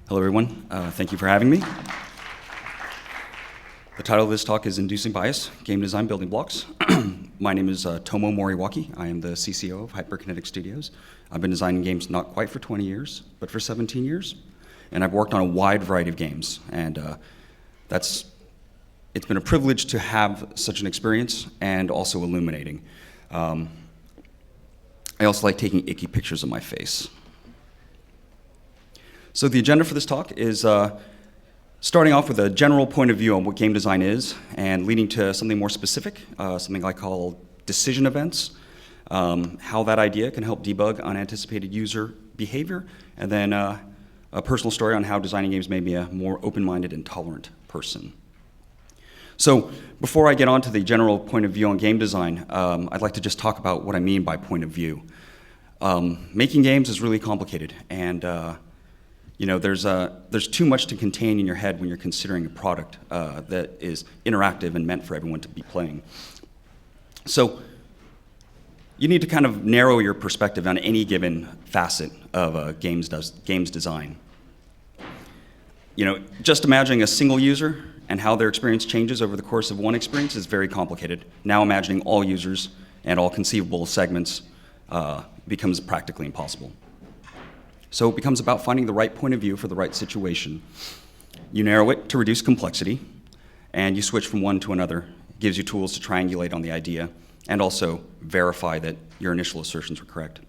Hello, everyone. Thank you for having me. The title of this talk is Inducing Bias, Game Design Building Blocks. My name is Tomo MORIWAKI. I am the CCO of Hyperkinetic Studios. I've been designing games not quite for 20 years, but for 17 years. And I've worked on a wide variety of games. And it's been a privilege to have such an experience and also illuminating. I also like taking icky pictures of my face. So the agenda for this talk is starting off with a general point of view on what game design is and leading to something more specific, something I call decision events, how that idea can help debug unanticipated user behavior, and then a personal story on how designing games made me a more open-minded and tolerant person. So before I get on to the general point of view on game design, I'd like to just talk about what I mean by point of view. Making games is really complicated, and there's too much to contain in your head when you're considering a product that is interactive and meant for everyone to be playing. So you need to kind of narrow your perspective on any given facet of a games design. Just imagining a single user and how their experience changes over the course of one experience is very complicated. Now imagining all users and all conceivable segments becomes practically impossible. So it becomes about finding the right point of view for the right situation. You narrow it to reduce complexity, and you switch from one to another. It gives you tools to triangulate on the idea and also verify that your initial assertions were correct.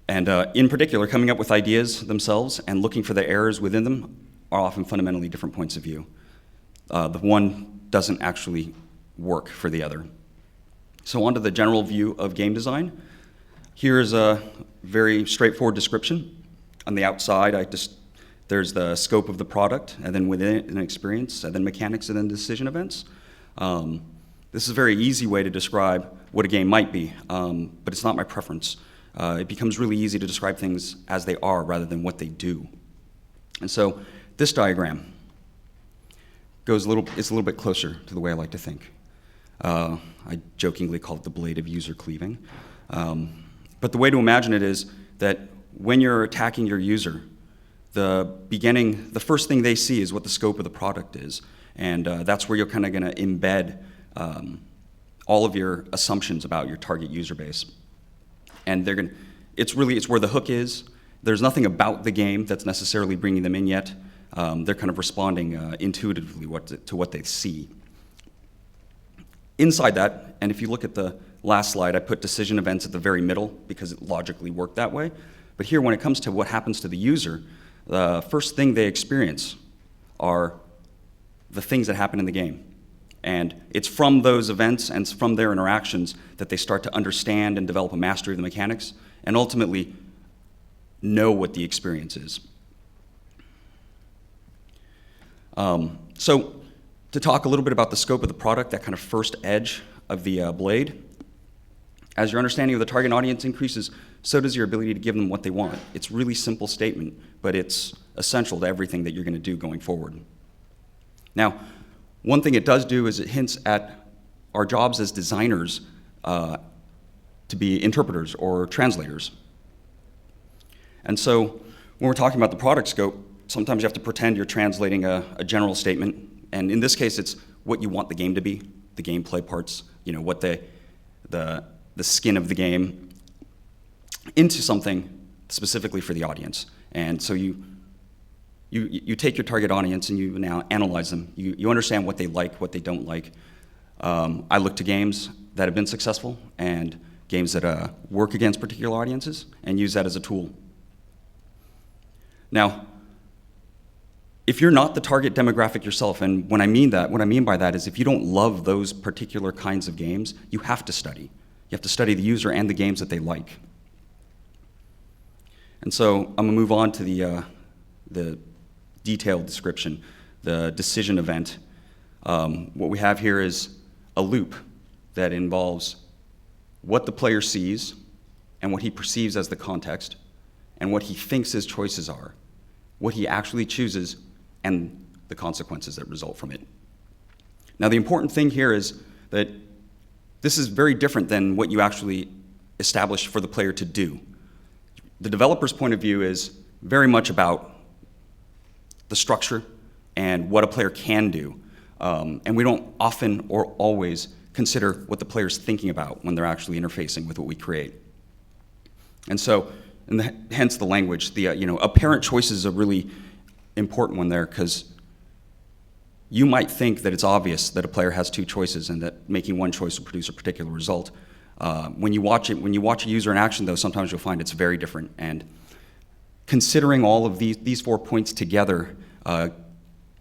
And in particular, coming up with ideas themselves and looking for the errors within them are often fundamentally different points of view. The one doesn't actually work for the other. So on to the general view of game design. Here is a very straightforward description. On the outside, there's the scope of the product, and then within it, an experience, and then mechanics, and then decision events. This is a very easy way to describe what a game might be, but it's not my preference. It becomes really easy to describe things as they are rather than what they do. And so this diagram is a little bit closer to the way I like to think. I jokingly call it the blade of user cleaving. But the way to imagine it is that when you're attacking your user, the first thing they see is what the scope of the product is. And that's where you're kind of going to embed all of your assumptions about your target user base. And it's where the hook is. There's nothing about the game that's necessarily bringing them in yet. They're kind of responding intuitively to what they see. Inside that, and if you look at the last slide, I put decision events at the very middle because it logically worked that way. But here, when it comes to what happens to the user, the first thing they experience are the things that happen in the game. And it's from those events and from their interactions that they start to understand and develop a mastery of the mechanics and ultimately know what the experience is. So to talk a little bit about the scope of the product, that kind of first edge of the blade, as your understanding of the target audience increases, so does your ability to give them what they want. It's a really simple statement, but it's essential to everything that you're going to do going forward. Now, one thing it does do is it hints at our jobs as designers to be interpreters or translators. And so when we're talking about the product scope, sometimes you have to pretend you're translating a general statement. And in this case, it's what you want the game to be, the gameplay parts, what the skin of the game, into something specifically for the audience. And so you take your target audience and you now analyze them. You understand what they like, what they don't like. I look to games that have been successful and games that work against particular audiences and use that as a tool. Now, if you're not the target demographic yourself, and what I mean by that is if you don't love those particular kinds of games, you have to study. You have to study the user and the games that they like. And so I'm going to move on to the detailed description, the decision event. What we have here is a loop that involves what the player sees and what he perceives as the context and what he thinks his choices are, what he actually chooses, and the consequences that result from it. Now, the important thing here is that this is very different than what you actually establish for the player to do. The developer's point of view is very much about the structure and what a player can do. And we don't often or always consider what the player's thinking about when they're actually interfacing with what we create. And so, hence the language. Apparent choice is a really important one there, because you might think that it's obvious that a player has two choices and that making one choice will produce a particular result. When you watch a user in action, though, sometimes you'll find it's very different. And considering all of these 4 points together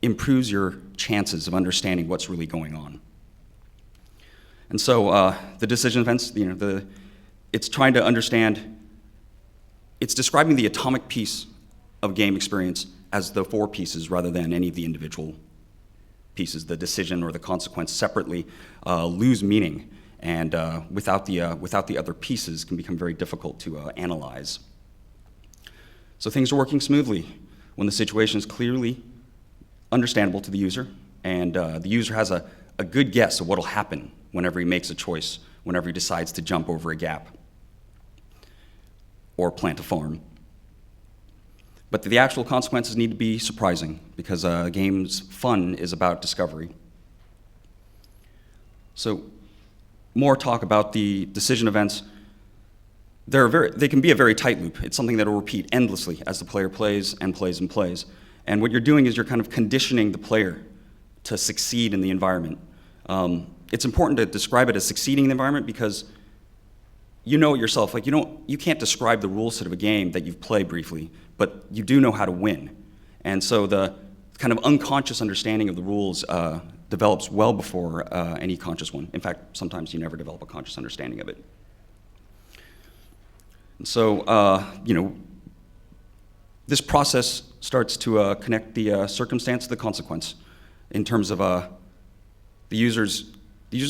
improves your chances of understanding what's really going on. And so the decision events, it's trying to understand, it's describing the atomic piece of game experience as the 4 pieces rather than any of the individual pieces. The decision or the consequence separately lose meaning, and without the other pieces can become very difficult to analyze. So things are working smoothly when the situation is clearly understandable to the user, and the user has a good guess of what will happen whenever he makes a choice, whenever he decides to jump over a gap or plant a farm. But the actual consequences need to be surprising, because a game's fun is about discovery. So more talk about the decision events. They can be a very tight loop. It's something that will repeat endlessly as the player plays and plays and plays. And what you're doing is you're kind of conditioning the player to succeed in the environment. It's important to describe it as succeeding in the environment, because you know it yourself. Like, you can't describe the rule set of a game that you've played briefly, but you do know how to win. And so the kind of unconscious understanding of the rules develops well before any conscious one. In fact, sometimes you never develop a conscious understanding of it. And so, this process starts to connect the circumstance to the consequence in terms of the user's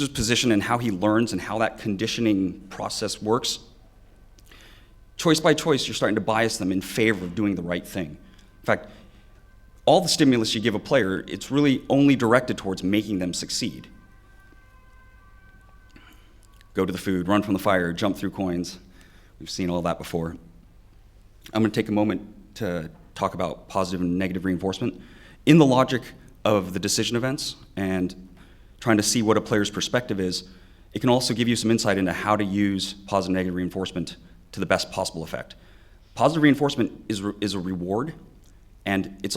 position and how he learns and how that conditioning process works. Choice by choice, you're starting to bias them in favor of doing the right thing. In fact, all the stimulus you give a player, it's really only directed towards making them succeed. Go to the food, run from the fire, jump through coins. We've seen all that before. I'm going to take a moment to talk about positive and negative reinforcement in the logic of the decision events and trying to see what a player's perspective is. It can also give you some insight into how to use positive and negative reinforcement to the best possible effect. Positive reinforcement is a reward, and it's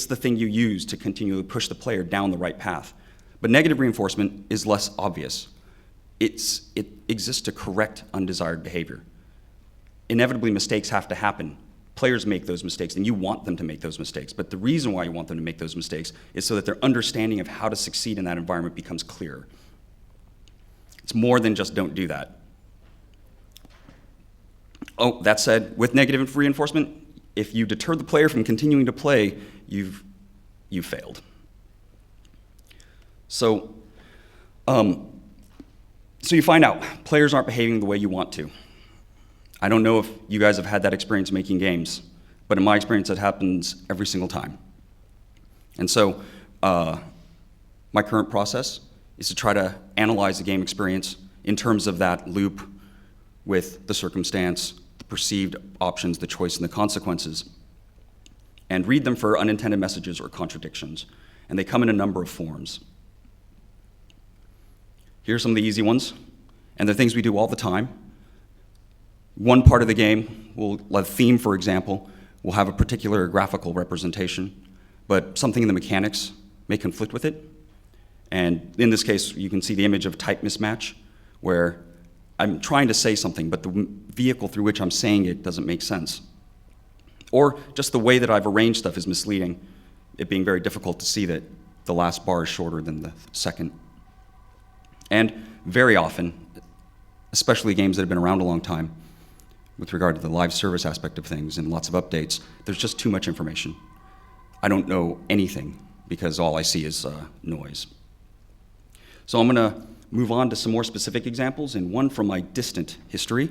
the thing you use to continually push the player down the right path. But negative reinforcement is less obvious. It exists to correct undesired behavior. Inevitably, mistakes have to happen. Players make those mistakes, and you want them to make those mistakes. But the reason why you want them to make those mistakes is so that their understanding of how to succeed in that environment becomes clearer. It's more than just don't do that. Oh, that said, with negative reinforcement, if you deter the player from continuing to play, you've failed. So you find out players aren't behaving the way you want to. I don't know if you guys have had that experience making games, but in my experience, it happens every single time. And so my current process is to try to analyze the game experience in terms of that loop with the circumstance, the perceived options, the choice, and the consequences, and read them for unintended messages or contradictions. And they come in a number of forms. Here are some of the easy ones, and they're things we do all the time. One part of the game, a theme, for example, will have a particular graphical representation, but something in the mechanics may conflict with it. And in this case, you can see the image of type mismatch, where I'm trying to say something, but the vehicle through which I'm saying it doesn't make sense. Or just the way that I've arranged stuff is misleading, it being very difficult to see that the last bar is shorter than the second. And very often, especially games that have been around a long time, with regard to the live service aspect of things and lots of updates, there's just too much information. I don't know anything because all I see is noise. So I'm going to move on to some more specific examples, and one from my distant history.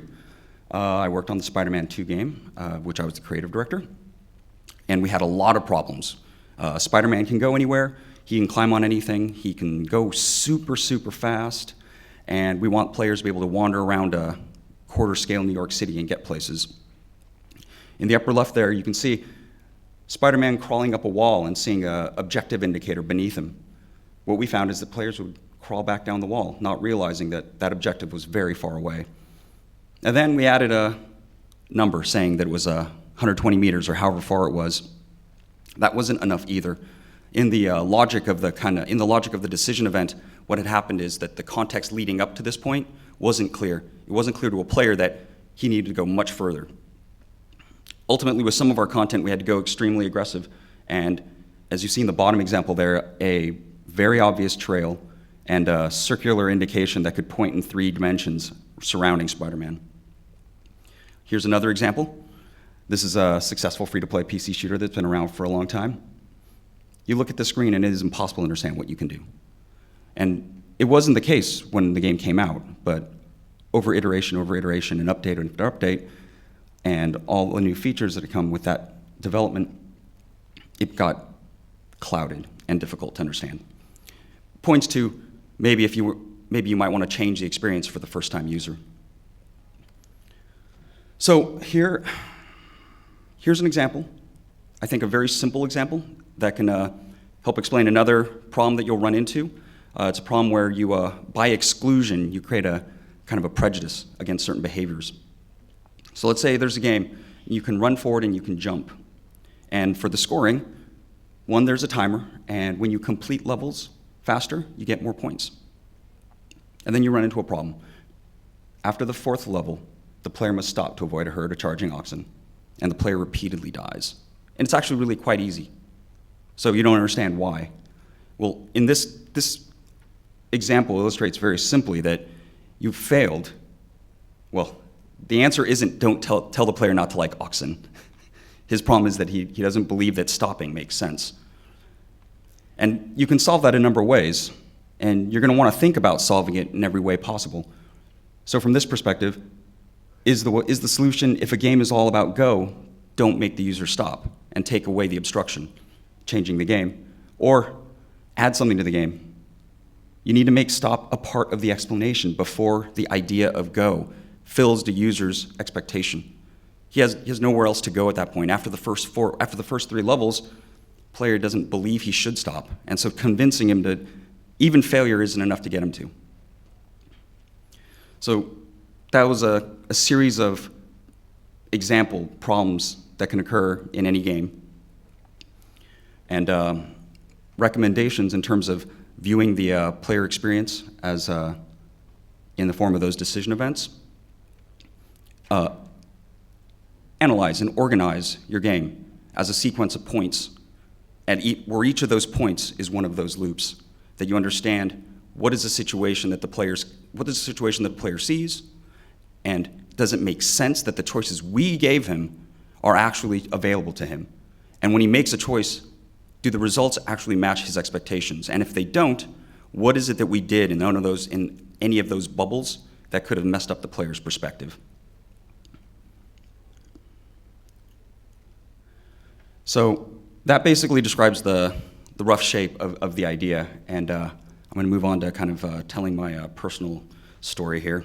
I worked on the Spider-Man 2 game, which I was the creative director, and we had a lot of problems. Spider-Man can go anywhere, he can climb on anything, he can go super, super fast, and we want players to be able to wander around a quarter-scale New York City and get places. In the upper left there, you can see Spider-Man crawling up a wall and seeing an objective indicator beneath him. What we found is that players would crawl back down the wall, not realizing that that objective was very far away. And then we added a number saying that it was 120 meters or however far it was. That wasn't enough either. In the logic of the decision event, what had happened is that the context leading up to this point wasn't clear. It wasn't clear to a player that he needed to go much further. Ultimately, with some of our content, we had to go extremely aggressive. And as you see in the bottom example there, a very obvious trail and a circular indication that could point in 3 dimensions surrounding Spider-Man. Here's another example. This is a successful free-to-play PC shooter that's been around for a long time. You look at the screen and it is impossible to understand what you can do. And it wasn't the case when the game came out, but over iteration, and update after update, and all the new features that come with that development, it got clouded and difficult to understand. Points to maybe you might want to change the experience for the first-time user. So here's an example, I think a very simple example that can help explain another problem that you'll run into. It's a problem where you, by exclusion, you create a kind of a prejudice against certain behaviors. So let's say there's a game, you can run forward and you can jump. And for the scoring, there's a timer, and when you complete levels faster, you get more points. And then you run into a problem. After the 4th level, the player must stop to avoid a herd of charging oxen, and the player repeatedly dies. And it's actually really quite easy. So you don't understand why. Well, in this example illustrates very simply that you failed. Well, the answer isn't don't tell the player not to like oxen. His problem is that he doesn't believe that stopping makes sense. And you can solve that a number of ways, and you're going to want to think about solving it in every way possible. So from this perspective, is the solution, if a game is all about go, don't make the user stop and take away the obstruction, changing the game, or add something to the game. You need to make stop a part of the explanation before the idea of go fills the user's expectation. He has nowhere else to go at that point. After the first 3 levels, player doesn't believe he should stop, and so convincing him to even failure isn't enough to get him to. So that was a series of example problems that can occur in any game, and recommendations in terms of viewing the player experience as in the form of those decision events. Analyze and organize your game as a sequence of points, where each of those points is one of those loops, that you understand what is the situation that the player sees, and does it make sense that the choices we gave him are actually available to him? And when he makes a choice, do the results actually match his expectations? And if they don't, what is it that we did in any of those bubbles that could have messed up the player's perspective? So that basically describes the rough shape of the idea, and I'm going to move on to kind of telling my personal story here.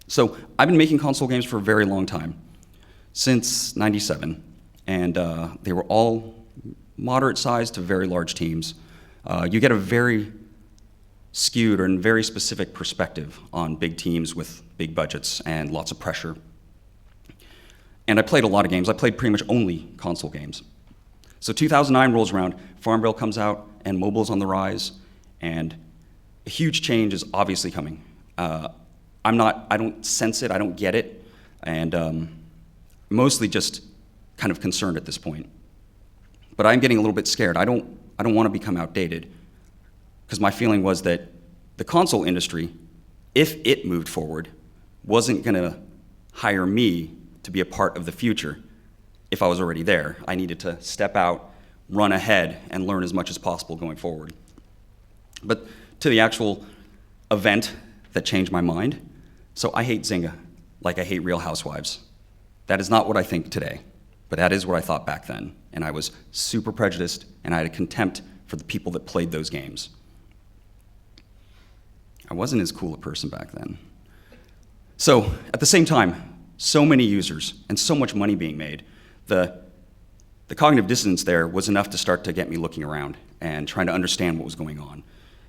So I've been making console games for a very long time, since '97, and they were all moderate sized to very large teams. You get a very skewed and very specific perspective on big teams with big budgets and lots of pressure. And I played a lot of games. I played pretty much only console games. So 2009 rolls around, Farmville comes out, and mobile's on the rise, and a huge change is obviously coming. I don't sense it, I don't get it, and mostly just kind of concerned at this point. But I'm getting a little bit scared. I don't want to become outdated, because my feeling was that the console industry, if it moved forward, wasn't going to hire me to be a part of the future if I was already there. I needed to step out, run ahead, and learn as much as possible going forward. But to the actual event that changed my mind, so I hate Zynga like I hate Real Housewives. That is not what I think today, but that is what I thought back then. And I was super prejudiced, and I had a contempt for the people that played those games. I wasn't as cool a person back then. So at the same time, so many users and so much money being made, the cognitive dissonance there was enough to start to get me looking around and trying to understand what was going on.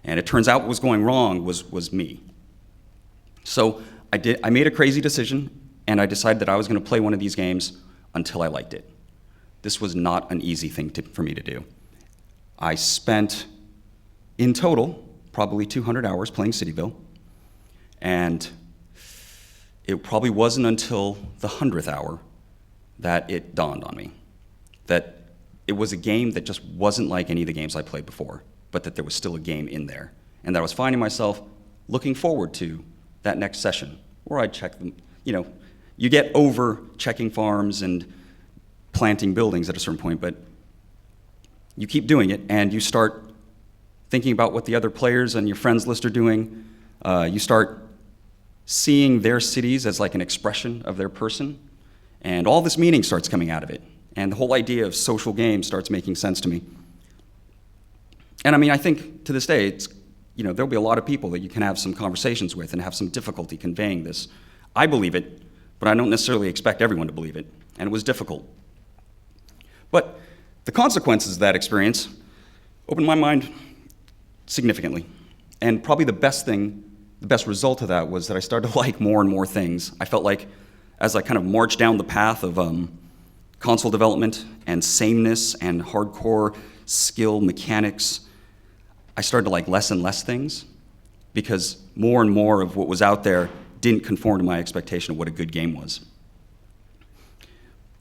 And it turns out what was going wrong was me. So I made a crazy decision, and I decided that I was going to play one of these games until I liked it. This was not an easy thing for me to do. I spent, in total, probably 200 hours playing Cityville, and it probably wasn't until the 100th hour that it dawned on me that it was a game that just wasn't like any of the games I played before, but that there was still a game in there, and that I was finding myself looking forward to that next session, where I'd check them. You get over checking farms and planting buildings at a certain point, but you keep doing it, and you start thinking about what the other players on your friends list are doing. You start seeing their cities as like an expression of their person, and all this meaning starts coming out of it. And the whole idea of social games starts making sense to me. And I mean, I think to this day, there'll be a lot of people that you can have some conversations with and have some difficulty conveying this. I believe it, but I don't necessarily expect everyone to believe it, and it was difficult. But the consequences of that experience opened my mind significantly. And probably the best result of that was that I started to like more and more things. I felt like as I kind of marched down the path of console development and sameness and hardcore skill mechanics, I started to like less and less things, because more and more of what was out there didn't conform to my expectation of what a good game was.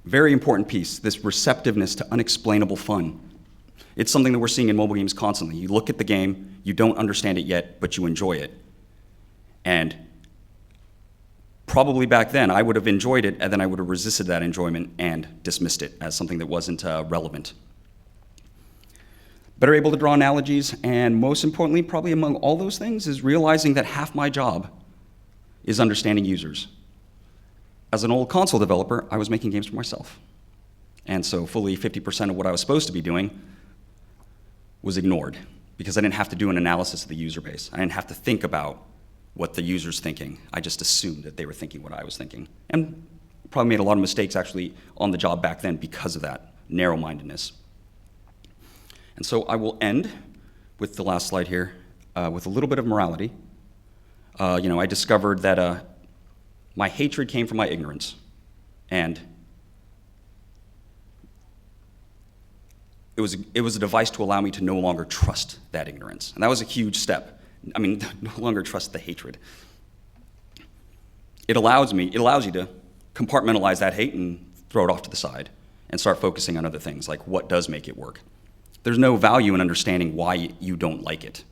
Very important piece, this receptiveness to unexplainable fun. It's something that we're seeing in mobile games constantly. You look at the game, you don't understand it yet, but you enjoy it. And probably back then, I would have enjoyed it, and then I would have resisted that enjoyment and dismissed it as something that wasn't relevant. Better able to draw analogies, and most importantly, probably among all those things, is realizing that half my job is understanding users. As an old console developer, I was making games for myself. And so fully 50% of what I was supposed to be doing was ignored, because I didn't have to do an analysis of the user base. I didn't have to think about what the user's thinking. I just assumed that they were thinking what I was thinking. And probably made a lot of mistakes actually on the job back then because of that narrow-mindedness. And so I will end with the last slide here with a little bit of morality. I discovered that my hatred came from my ignorance. And it was a device to allow me to no longer trust that ignorance. And that was a huge step. I mean, no longer trust the hatred. It allows you to compartmentalize that hate and throw it off to the side and start focusing on other things, like what does make it work. There's no value in understanding why you don't like it.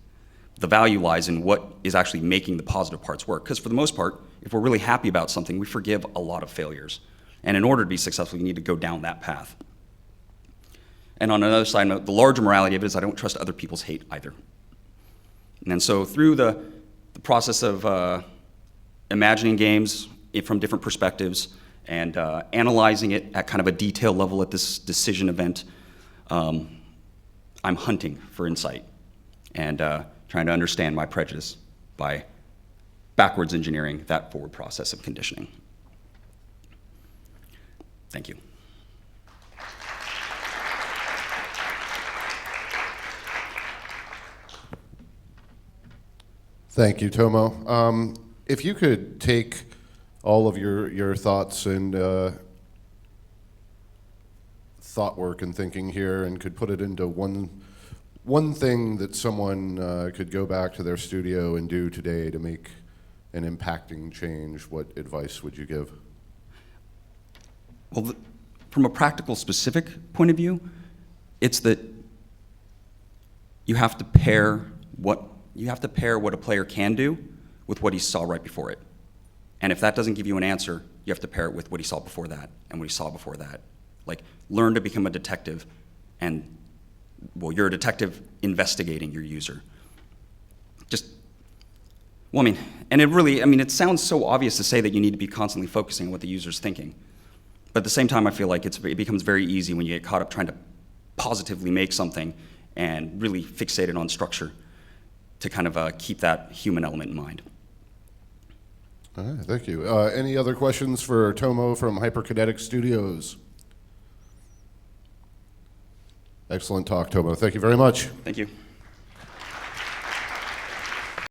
The value lies in what is actually making the positive parts work. Because for the most part, if we're really happy about something, we forgive a lot of failures. And in order to be successful, you need to go down that path. And on another side note, the larger morality of it is I don't trust other people's hate either. And so through the process of imagining games from different perspectives and analyzing it at kind of a detailed level at this decision event, I'm hunting for insight and trying to understand my prejudice by backwards engineering that forward process of conditioning. Thank you. Thank you, Tomo. If you could take all of your thoughts and thought work and thinking here and could put it into one thing that someone could go back to their studio and do today to make an impacting change, what advice would you give? Well, from a practical, specific point of view, it's that you have to pair what a player can do with what he saw right before it. And if that doesn't give you an answer, you have to pair it with what he saw before that and what he saw before that. Like, learn to become a detective, and, well, you're a detective investigating your user. It sounds so obvious to say that you need to be constantly focusing on what the user's thinking. But at the same time, I feel like it becomes very easy when you get caught up trying to positively make something and really fixate it on structure to kind of keep that human element in mind. All right, thank you. Any other questions for Tomo from Hyperkinetic Studios? Excellent talk, Tomo. Thank you very much. Thank you.